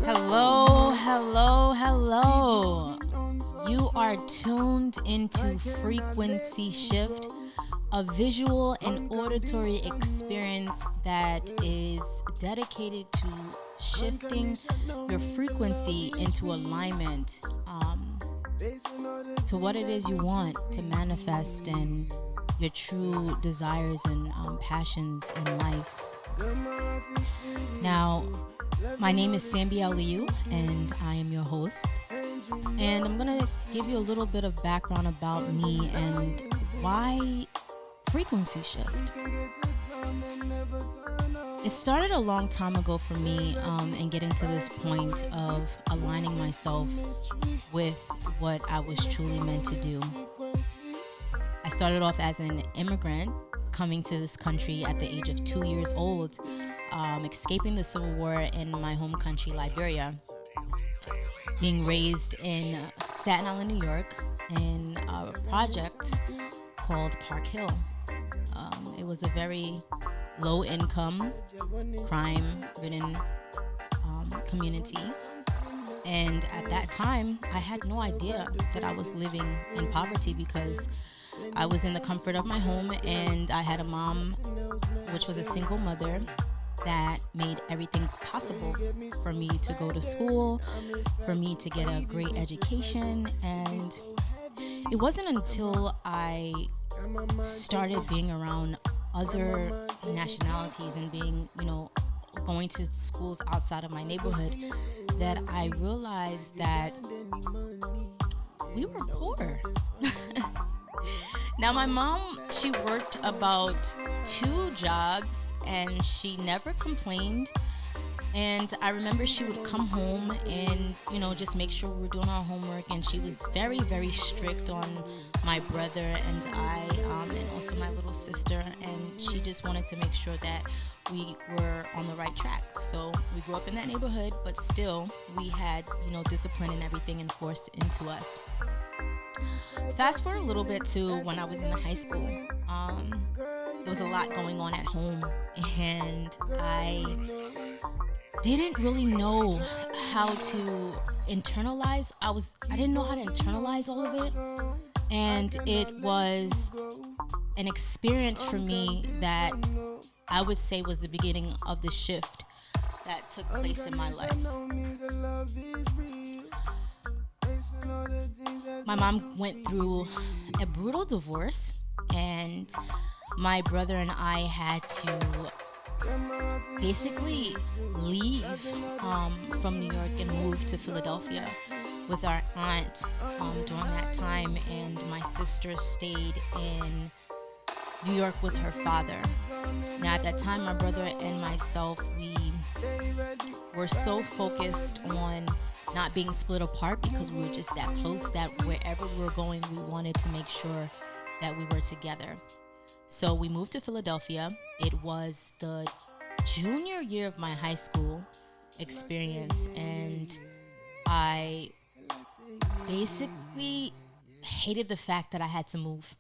Hello, hello, hello. You are tuned into Frequency Shift, a visual and auditory experience that is dedicated to shifting your frequency into alignment to what it is you want to manifest and your true desires and passions in life. Now, my name is Sambi Aliu, and I am your host. And I'm going to give you a little bit of background about me and why frequency shift. It started a long time ago for me and getting to this point of aligning myself with what I was truly meant to do. I started off as an immigrant coming to this country at the age of 2 years old, escaping the Civil War in my home country, Liberia, being raised in Staten Island, New York, in a project called Park Hill. It was a very low-income, crime-ridden community. And at that time, I had no idea that I was living in poverty because I was in the comfort of my home and I had a mom, which was a single mother, that made everything possible for me to go to school, for me to get a great education. And it wasn't until I started being around other nationalities and being, going to schools outside of my neighborhood that I realized that we were poor. Now, my mom, she worked about 2 jobs and she never complained. And I remember she would come home and, just make sure we were doing our homework. And she was very, very strict on my brother and I, and also my little sister. And she just wanted to make sure that we were on the right track. So we grew up in that neighborhood, but still we had, discipline and everything enforced into us. Fast forward a little bit to when I was in high school. There was a lot going on at home, and I didn't really know how to internalize. I didn't know how to internalize all of it, and it was an experience for me that I would say was the beginning of the shift that took place in my life. My mom went through a brutal divorce, and my brother and I had to basically leave from New York and move to Philadelphia with our aunt during that time, and my sister stayed in New York with her father. Now, at that time, my brother and myself, we were so focused on not being split apart because we were just that close that wherever we were going, we wanted to make sure that we were together. So we moved to Philadelphia. It was the junior year of my high school experience, and I basically hated the fact that I had to move.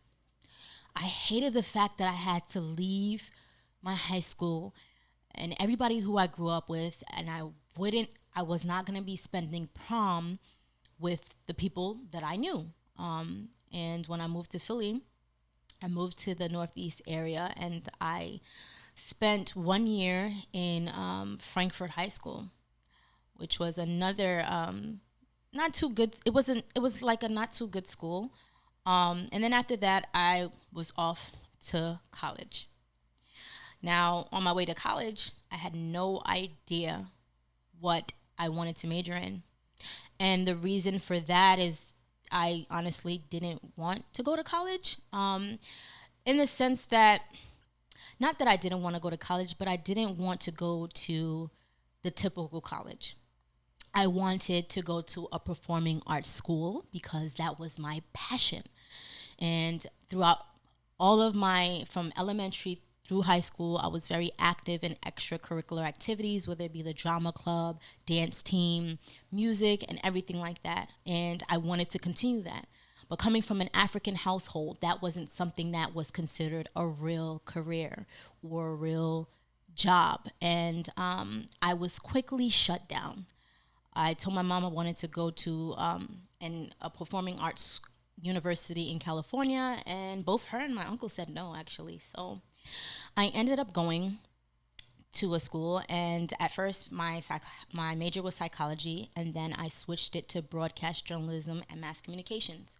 I hated the fact that I had to leave my high school and everybody who I grew up with, and I was not going to be spending prom with the people that I knew. And when I moved to Philly, I moved to the Northeast area, and I spent 1 year in Frankford High School, which was another not too good. It was like a not too good school. And then after that, I was off to college. Now, on my way to college, I had no idea what I wanted to major in. And the reason for that is I honestly didn't want to go to college, in the sense that, not that I didn't want to go to college, but I didn't want to go to the typical college. I wanted to go to a performing arts school because that was my passion. And throughout all of from elementary through high school, I was very active in extracurricular activities, whether it be the drama club, dance team, music, and everything like that. And I wanted to continue that. But coming from an African household, that wasn't something that was considered a real career or a real job. And I was quickly shut down. I told my mom I wanted to go to a performing arts university in California, and both her and my uncle said no, actually. So I ended up going to a school, and at first my major was psychology, and then I switched it to broadcast journalism and mass communications.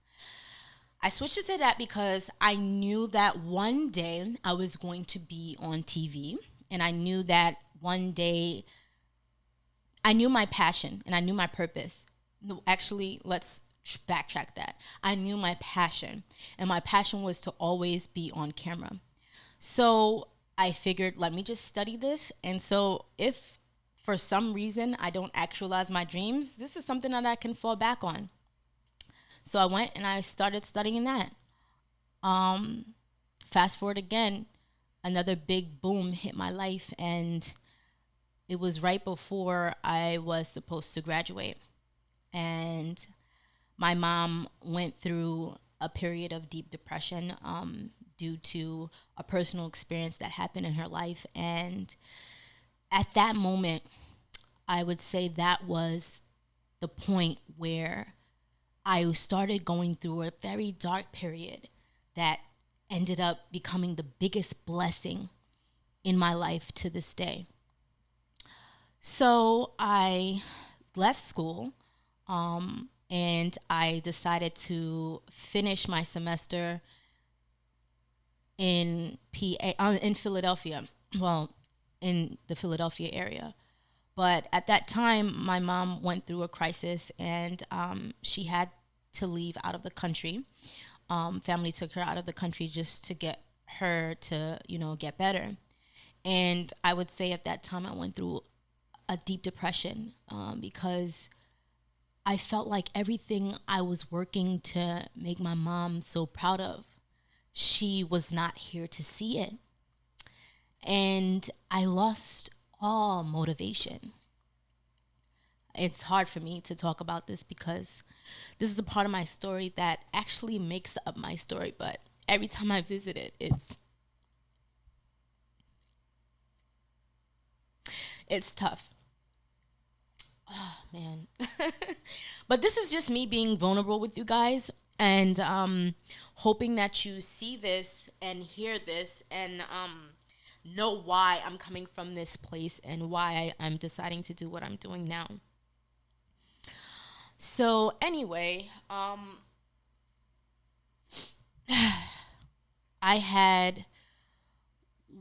I switched it to that because I knew that one day I was going to be on TV, and I knew that one day I knew my passion and I knew my purpose. No, actually, let's backtrack that. I knew my passion, and my passion was to always be on camera. So I figured, let me just study this. And so if for some reason I don't actualize my dreams, this is something that I can fall back on. So I went and I started studying that. Fast forward again, another big boom hit my life, and it was right before I was supposed to graduate. And my mom went through a period of deep depression due to a personal experience that happened in her life. And at that moment, I would say that was the point where I started going through a very dark period that ended up becoming the biggest blessing in my life to this day. So I left school, and I decided to finish my semester in in Philadelphia. Well, in the Philadelphia area. But at that time, my mom went through a crisis, and she had to leave out of the country. Family took her out of the country just to get her to, get better. And I would say at that time I went through a deep depression because I felt like everything I was working to make my mom so proud of, she was not here to see it. And I lost all motivation. It's hard for me to talk about this because this is a part of my story that actually makes up my story, but every time I visit it, it's tough. Oh man. But this is just me being vulnerable with you guys, and hoping that you see this and hear this, and know why I'm coming from this place and why I'm deciding to do what I'm doing now. So anyway, I had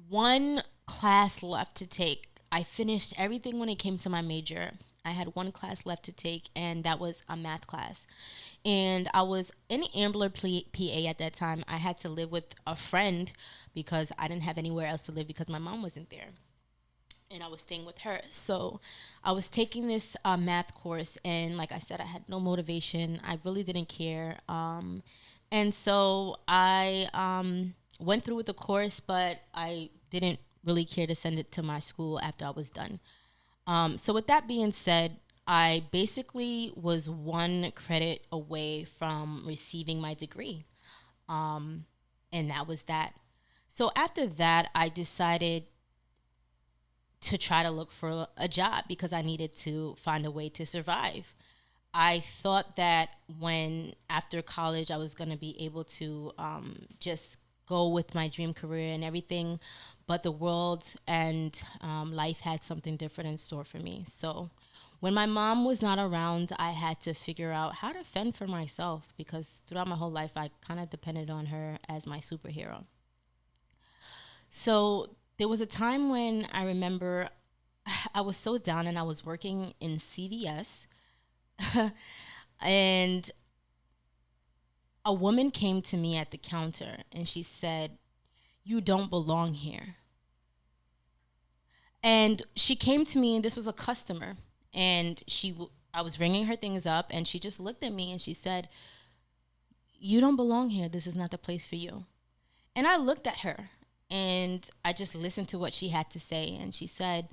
one class left to take. I finished everything when it came to my major. I had one class left to take, and that was a math class. And I was in Ambler PA at that time. I had to live with a friend because I didn't have anywhere else to live because my mom wasn't there. And I was staying with her. So I was taking this math course, and like I said, I had no motivation. I really didn't care. And so I went through with the course, but I didn't really care to send it to my school after I was done. So with that being said, I basically was one credit away from receiving my degree. And that was that. So after that, I decided to try to look for a job because I needed to find a way to survive. I thought that when after college I was going to be able to just go with my dream career and everything, but the world and life had something different in store for me. So when my mom was not around, I had to figure out how to fend for myself because throughout my whole life I kind of depended on her as my superhero. So there was a time when I remember I was so down and I was working in CVS and a woman came to me at the counter and she said, "You don't belong here." And she came to me, and this was a customer, and I was ringing her things up, and she just looked at me and she said, "You don't belong here. This is not the place for you." And I looked at her and I just listened to what she had to say, and she said,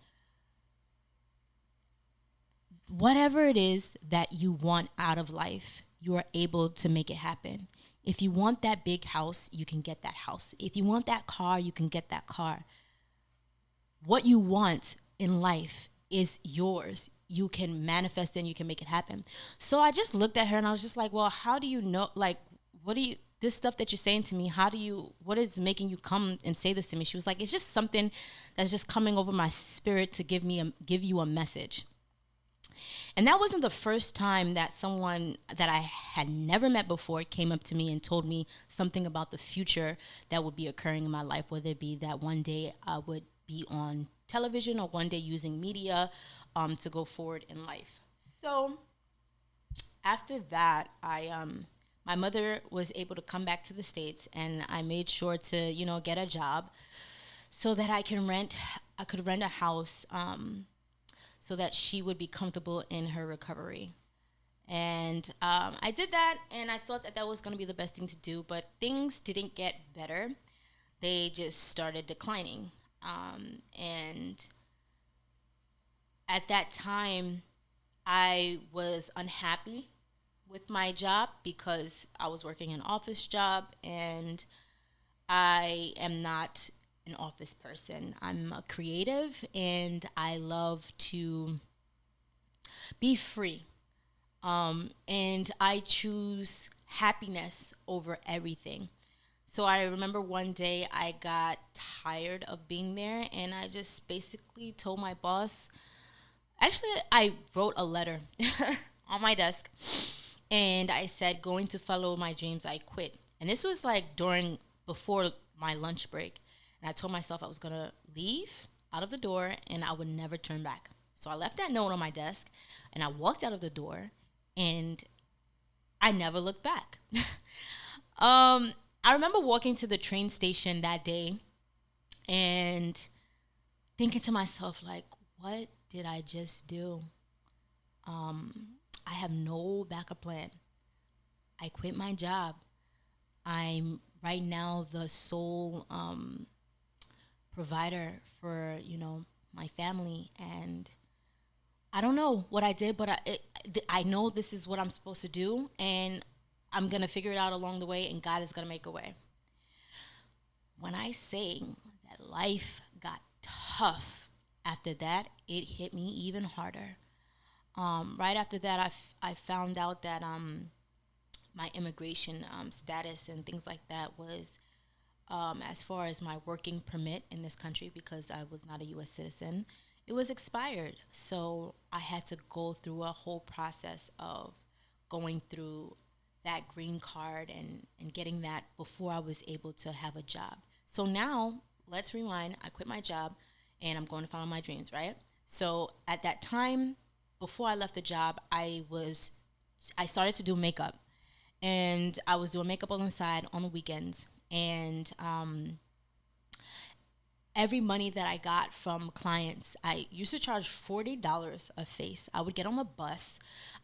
"Whatever it is that you want out of life, you are able to make it happen. If you want that big house, you can get that house. If you want that car, you can get that car. What you want in life is yours. You can manifest it and you can make it happen. So I just looked at her and I was just like, well, how do you know, like, what do you, this stuff that you're saying to me, how do you, what is making you come and say this to me? She was like, it's just something that's just coming over my spirit to give you a message. And that wasn't the first time that someone that I had never met before came up to me and told me something about the future that would be occurring in my life, whether it be that one day I would be on television or one day using media to go forward in life. So after that, my mother was able to come back to the States, and I made sure to, get a job so that I could rent a house, so that she would be comfortable in her recovery. And I did that, and I thought that that was going to be the best thing to do, but things didn't get better. They just started declining. And at that time, I was unhappy with my job because I was working an office job, and I am not an office person. I'm a creative and I love to be free. And I choose happiness over everything. So I remember one day I got tired of being there and I just basically told my boss, actually, I wrote a letter on my desk and I said, going to follow my dreams, I quit. And this was like before my lunch break. And I told myself I was going to leave out of the door and I would never turn back. So I left that note on my desk and I walked out of the door and I never looked back. I remember walking to the train station that day and thinking to myself, like, what did I just do? I have no backup plan. I quit my job. I'm right now the sole provider for, my family. And I don't know what I did, but I know this is what I'm supposed to do. And I'm going to figure it out along the way, and God is going to make a way. When I say that life got tough after that, it hit me even harder. Right after that, I found out that my immigration status and things like that was, as far as my working permit in this country, because I was not a U.S. citizen, it was expired. So I had to go through a whole process of going through that green card and getting that before I was able to have a job. So now, let's rewind. I quit my job and I'm going to follow my dreams, right? So at that time, before I left the job, I started to do makeup. And I was doing makeup on the side on the weekends. And every money that I got from clients, I used to charge $40 a face. I would get on the bus.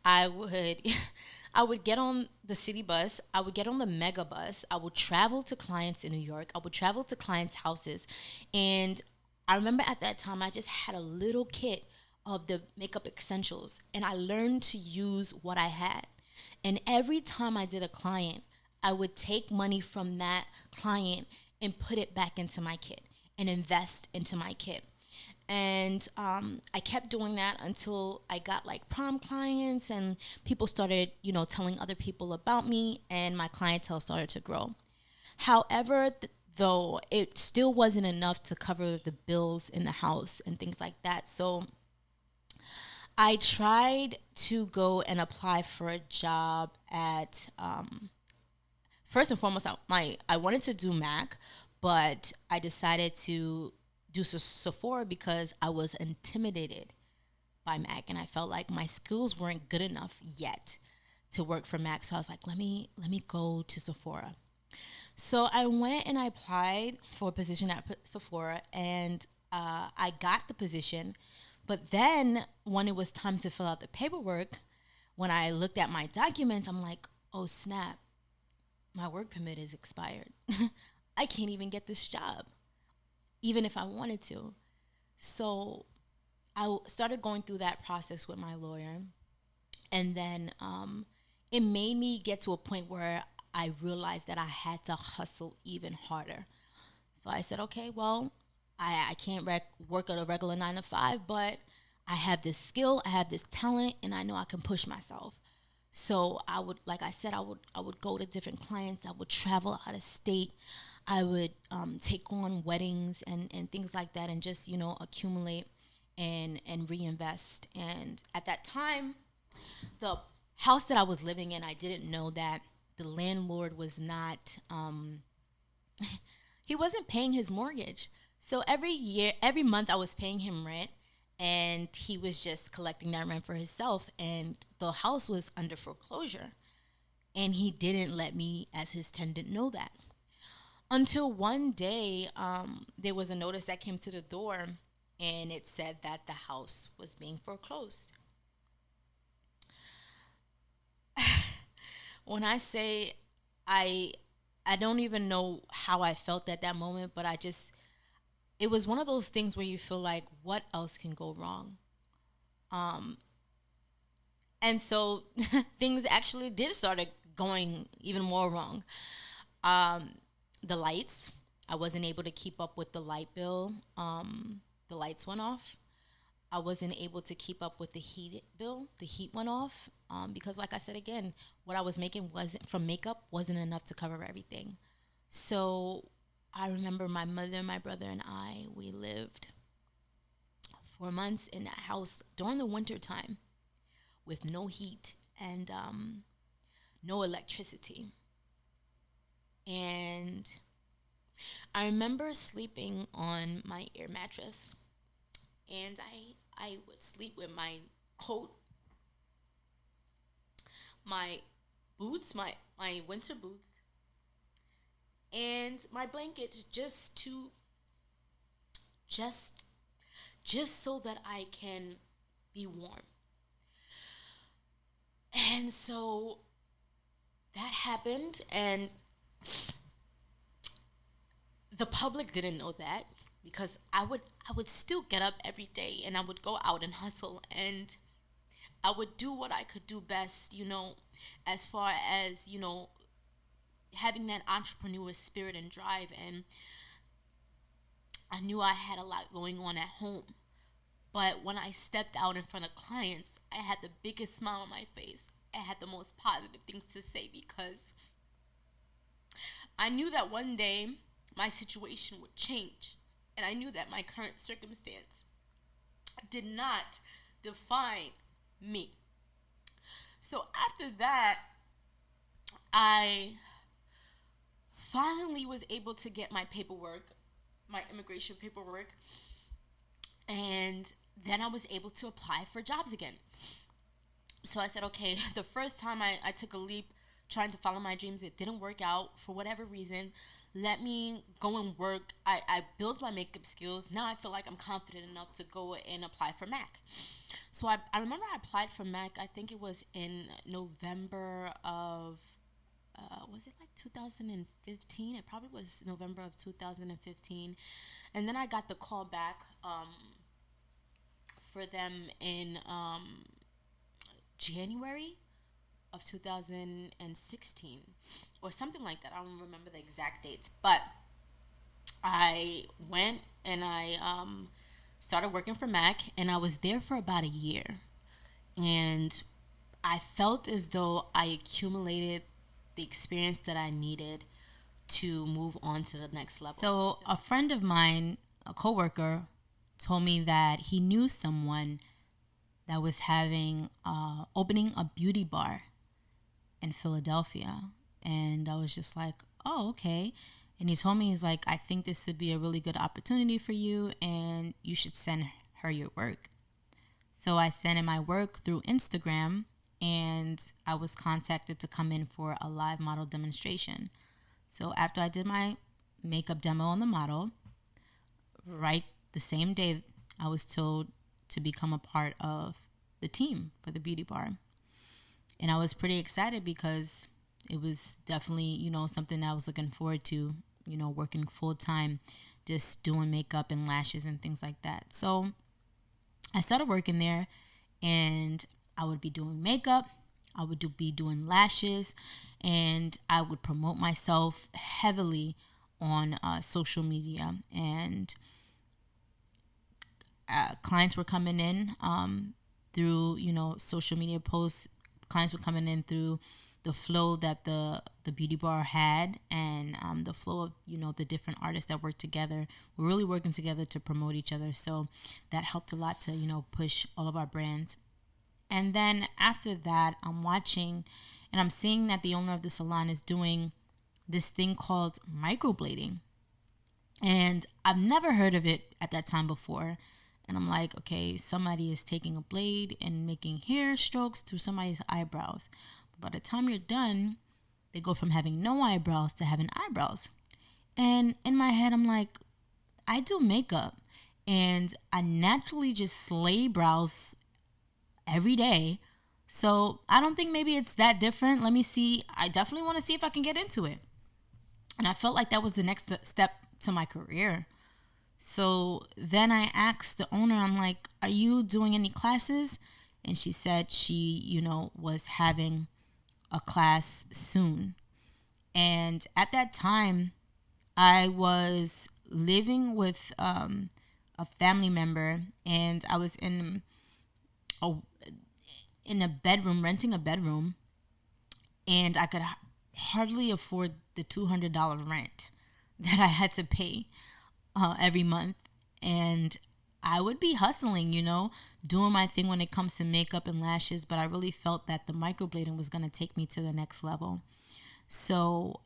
I would I would get on the city bus. I would get on the mega bus. I would travel to clients in New York. I would travel to clients' houses. And I remember at that time I just had a little kit of the makeup essentials and I learned to use what I had. And every time I did a client, I would take money from that client and put it back into my kit and invest into my kit. And I kept doing that until I got like prom clients and people started, telling other people about me and my clientele started to grow. However, though, it still wasn't enough to cover the bills in the house and things like that. So I tried to go and apply for a job at, first and foremost, I wanted to do Mac, but I decided to do Sephora because I was intimidated by Mac and I felt like my skills weren't good enough yet to work for Mac. So I was like, let me go to Sephora. So I went and I applied for a position at Sephora and I got the position. But then when it was time to fill out the paperwork, when I looked at my documents, I'm like, oh snap, my work permit is expired. I can't even get this job, even if I wanted to. So I started going through that process with my lawyer. And then it made me get to a point where I realized that I had to hustle even harder. So I said, okay, well, I can't work at a regular 9 to 5, but I have this skill, I have this talent, and I know I can push myself. So I would, like I said, I would go to different clients. I would travel out of state. I would take on weddings and things like that, and just accumulate and reinvest. And at that time, the house that I was living in, I didn't know that the landlord was not he wasn't paying his mortgage. So every year, every month, I was paying him rent, and he was just collecting that rent for himself. And the house was under foreclosure, and he didn't let me, as his tenant, know that until one day, there was a notice that came to the door, and it said that the house was being foreclosed. When I say I I don't even know how I felt at that moment, but it was one of those things where you feel like, what else can go wrong? Um, and so things actually did start going even more wrong. Um, the lights, I wasn't able to keep up with the light bill. The lights went off. I wasn't able to keep up with the heat bill. The heat went off because, like I said again, what I was making wasn't from makeup wasn't enough to cover everything. So I remember my mother, my brother, and we lived 4 months in that house during the winter time with no heat and no electricity. And I remember sleeping on my air mattress, and I would sleep with my coat, my boots, my winter boots, and my blanket, just just so that I can be warm. And so that happened, and the public didn't know that, because I would still get up every day, and I would go out and hustle, and I would do what I could do best, as far as, having that entrepreneur spirit and drive. And I knew I had a lot going on at home. But when I stepped out in front of clients, I had the biggest smile on my face. I had the most positive things to say, because I knew that one day my situation would change. And I knew that my current circumstance did not define me. So after that, I finally was able to get my paperwork, my immigration paperwork, and then I was able to apply for jobs again. So I said, okay, the first time I took a leap trying to follow my dreams, it didn't work out for whatever reason. Let me go and work. I built my makeup skills. Now I feel like I'm confident enough to go and apply for Mac. So I remember I applied for Mac, I think it was in November of, was it like 2015? It probably was November of 2015. And then I got the call back for them in January of 2016 or something like that. I don't remember the exact dates, but I went and I started working for Mac, and I was there for about a year. And I felt as though I accumulated the experience that I needed to move on to the next level. So a friend of mine, a coworker, told me that he knew someone that was having opening a beauty bar in Philadelphia. And I was just like, oh, okay. And he told me, he's like, I think this would be a really good opportunity for you, and you should send her your work. So I sent in my work through Instagram, and I was contacted to come in for a live model demonstration. So after I did my makeup demo on the model, right the same day, I was told to become a part of the team for the beauty bar. And I was pretty excited because it was definitely, something I was looking forward to, working full time, just doing makeup and lashes and things like that. So I started working there, and I would be doing makeup, I would be doing lashes, and I would promote myself heavily on social media. And clients were coming in through, social media posts. Clients were coming in through the flow that the beauty bar had, and the flow of, the different artists that worked together. We're really working together to promote each other. So that helped a lot to, push all of our brands. And then after that, I'm watching and I'm seeing that the owner of the salon is doing this thing called microblading. And I've never heard of it at that time before. And I'm like, okay, somebody is taking a blade and making hair strokes through somebody's eyebrows. But by the time you're done, they go from having no eyebrows to having eyebrows. And in my head, I'm like, I do makeup and I naturally just slay brows every day. So I don't think maybe it's that different. Let me see. I definitely want to see if I can get into it. And I felt like that was the next step to my career. So then I asked the owner, I'm like, are you doing any classes? And she said she, was having a class soon. And at that time, I was living with a family member, and I was in a bedroom, renting a bedroom, and I could hardly afford the $200 rent that I had to pay every month. And I would be hustling, doing my thing when it comes to makeup and lashes, but I really felt that the microblading was going to take me to the next level. So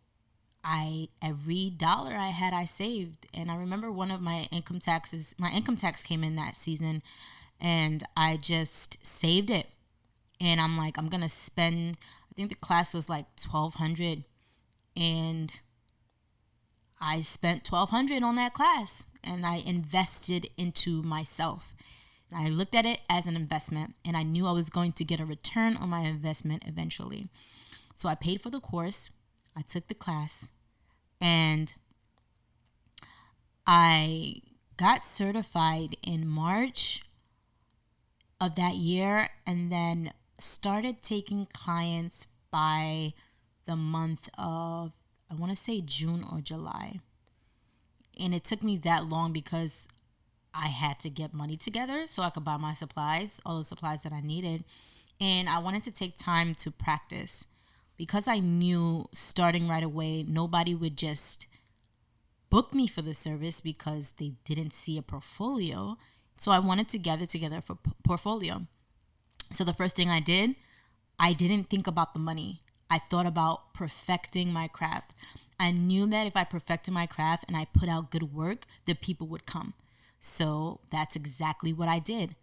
every dollar I had, I saved. And I remember one of my income tax came in that season, and I just saved it. And I'm like, I'm going to spend, I think the class was like $1,200, and I spent $1,200 on that class, and I invested into myself. And I looked at it as an investment, and I knew I was going to get a return on my investment eventually. So I paid for the course, I took the class, and I got certified in March of that year, and then started taking clients by the month of, I want to say June or July. And it took me that long because I had to get money together so I could buy my supplies, all the supplies that I needed. And I wanted to take time to practice because I knew starting right away, nobody would just book me for the service because they didn't see a portfolio. So I wanted to gather together for portfolio. So the first thing I did, I didn't think about the money. I thought about perfecting my craft. I knew that if I perfected my craft and I put out good work, the people would come. So that's exactly what I did.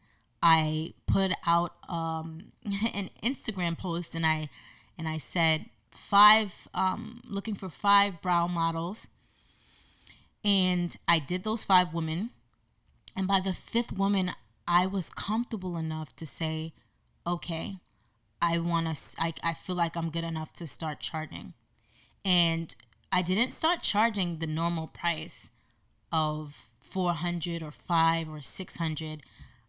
I put out an Instagram post, and I said looking for 5 brow models, and I did those 5 women. And by the 5th woman, I was comfortable enough to say, okay, I feel like I'm good enough to start charging. And I didn't start charging the normal price of $400 or $500 or $600.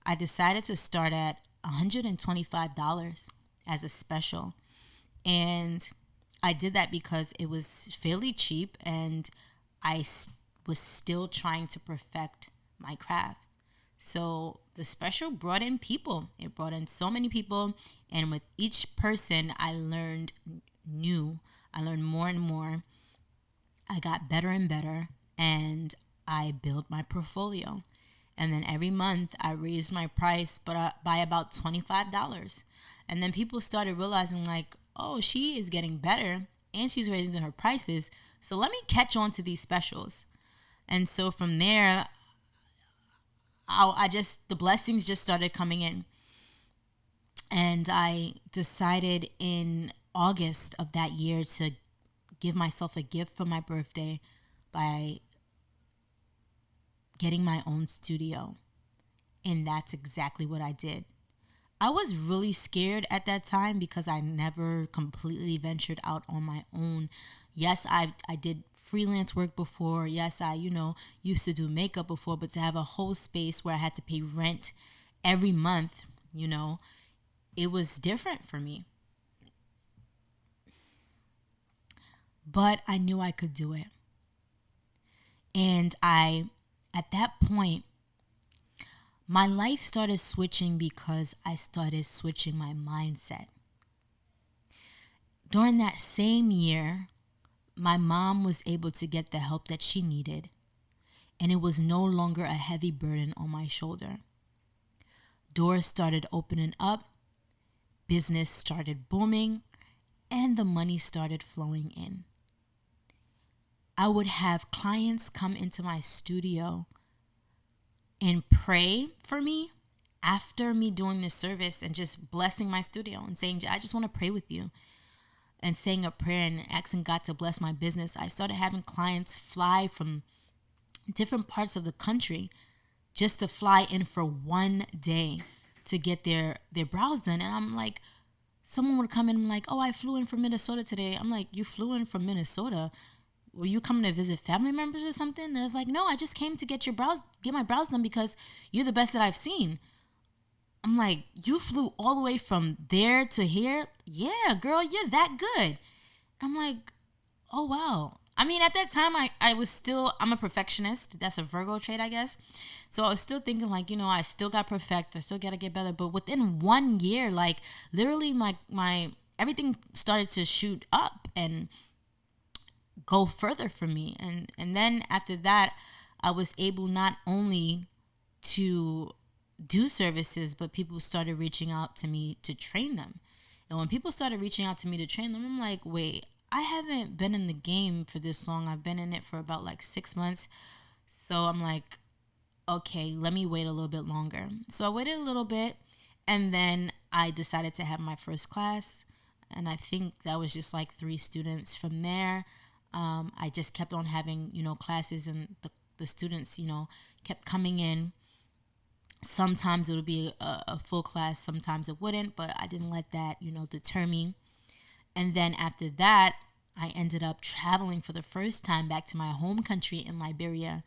I decided to start at $125 as a special. And I did that because it was fairly cheap, and I was still trying to perfect my craft. So the special brought in people. It brought in so many people. And with each person, I learned more and more. I got better and better, and I built my portfolio. And then every month I raised my price by about $25. And then people started realizing, like, oh, she is getting better and she's raising her prices. So let me catch on to these specials. And so from there, the blessings just started coming in. And I decided in August of that year to give myself a gift for my birthday by getting my own studio. And that's exactly what I did. I was really scared at that time because I never completely ventured out on my own. Yes, I did freelance work before. Yes, I, used to do makeup before, but to have a whole space where I had to pay rent every month, it was different for me. But I knew I could do it. And at that point, My life started switching because I started switching my mindset. During that same year, my mom was able to get the help that she needed, and it was no longer a heavy burden on my shoulder. Doors started opening up, business started booming, and the money started flowing in. I would have clients come into my studio and pray for me after me doing this service and just blessing my studio and saying, I just want to pray with you, and saying a prayer and asking God to bless my business. I started having clients fly from different parts of the country just to fly in for one day to get their brows done. And I'm like, someone would come in and I'm like, oh, I flew in from Minnesota today. I'm like, you flew in from Minnesota? Were you coming to visit family members or something? And it's like, no, I just came to get my brows done because you're the best that I've seen. I'm like, you flew all the way from there to here? Yeah, girl, you're that good. I'm like, oh, wow. I mean, at that time, I'm a perfectionist. That's a Virgo trait, I guess. So I was still thinking like, I still got perfect. I still got to get better. But within 1 year, like literally my everything started to shoot up and go further for me. And then after that, I was able not only to do services, but people started reaching out to me to train them. And when people started reaching out to me to train them, I'm like, wait, I haven't been in the game for this long. I've been in it for about like 6 months. So I'm like, okay, let me wait a little bit longer. So I waited a little bit, and then I decided to have my first class. And I think that was just like 3 students. From there, I just kept on having, classes, and the students, kept coming in. Sometimes it would be a full class, sometimes it wouldn't, but I didn't let that, deter me. And then after that, I ended up traveling for the first time back to my home country in Liberia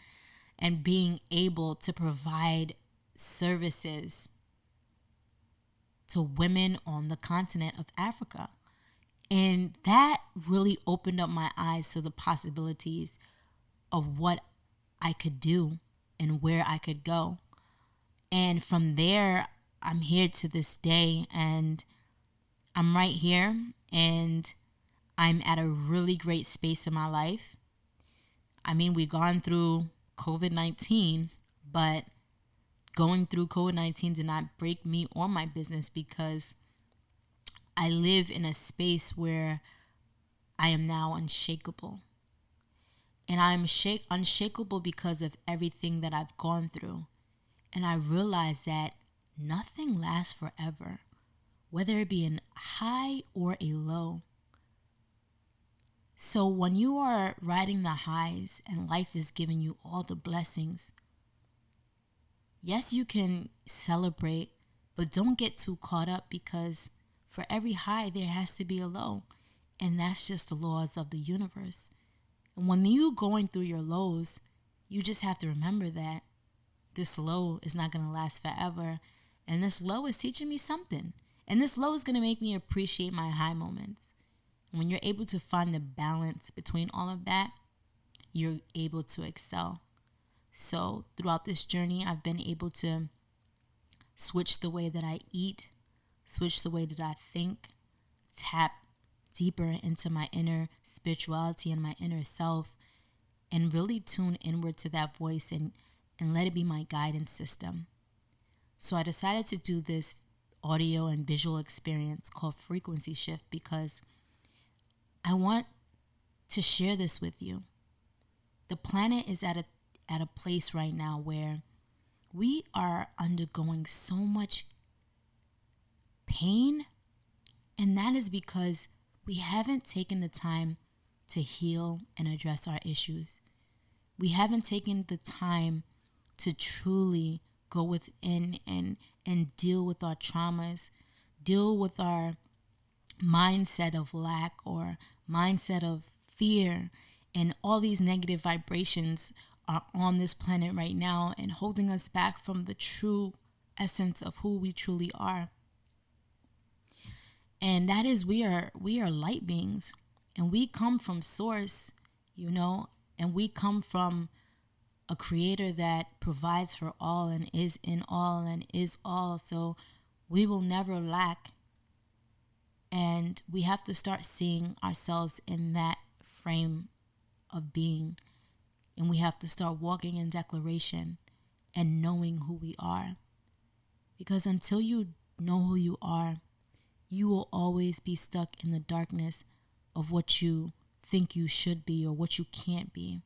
and being able to provide services to women on the continent of Africa. And that really opened up my eyes to the possibilities of what I could do and where I could go. And from there, I'm here to this day, and I'm right here, and I'm at a really great space in my life. I mean, we've gone through COVID-19, but going through COVID-19 did not break me or my business, because I live in a space where I am now unshakable. And I'm unshakable because of everything that I've gone through. And I realized that nothing lasts forever, whether it be a high or a low. So when you are riding the highs and life is giving you all the blessings, yes, you can celebrate, but don't get too caught up, because for every high, there has to be a low. And that's just the laws of the universe. And when you're going through your lows, you just have to remember that this low is not going to last forever. And this low is teaching me something. And this low is going to make me appreciate my high moments. And when you're able to find the balance between all of that, you're able to excel. So throughout this journey, I've been able to switch the way that I eat, switch the way that I think, tap deeper into my inner spirituality and my inner self, and really tune inward to that voice and let it be my guidance system. So I decided to do this audio and visual experience called Frequency Shift, because I want to share this with you. The planet is at a place right now where we are undergoing so much pain, and that is because we haven't taken the time to heal and address our issues. We haven't taken the time to truly go within and deal with our traumas, deal with our mindset of lack or mindset of fear, and all these negative vibrations are on this planet right now and holding us back from the true essence of who we truly are. And that is, we are light beings, and we come from source, and we come from a creator that provides for all and is in all and is all. So we will never lack. And we have to start seeing ourselves in that frame of being. And we have to start walking in declaration and knowing who we are. Because until you know who you are, you will always be stuck in the darkness of what you think you should be or what you can't be.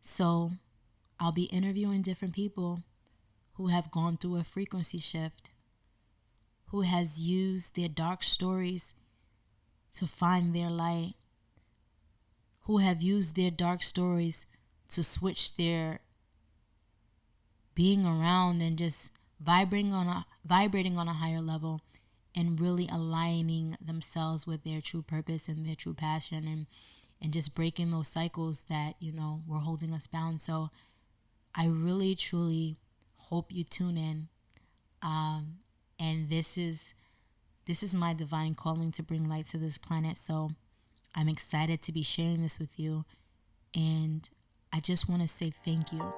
So I'll be interviewing different people who have gone through a frequency shift, who has used their dark stories to find their light, who have used their dark stories to switch their being around and just vibrating on a higher level and really aligning themselves with their true purpose and their true passion and just breaking those cycles that, were holding us bound. So I really, truly hope you tune in. And this is my divine calling to bring light to this planet. So I'm excited to be sharing this with you. And I just want to say thank you.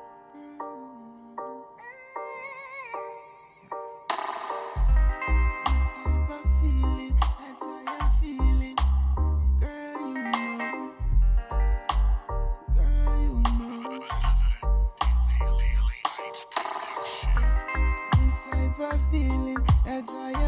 Feeling, that's how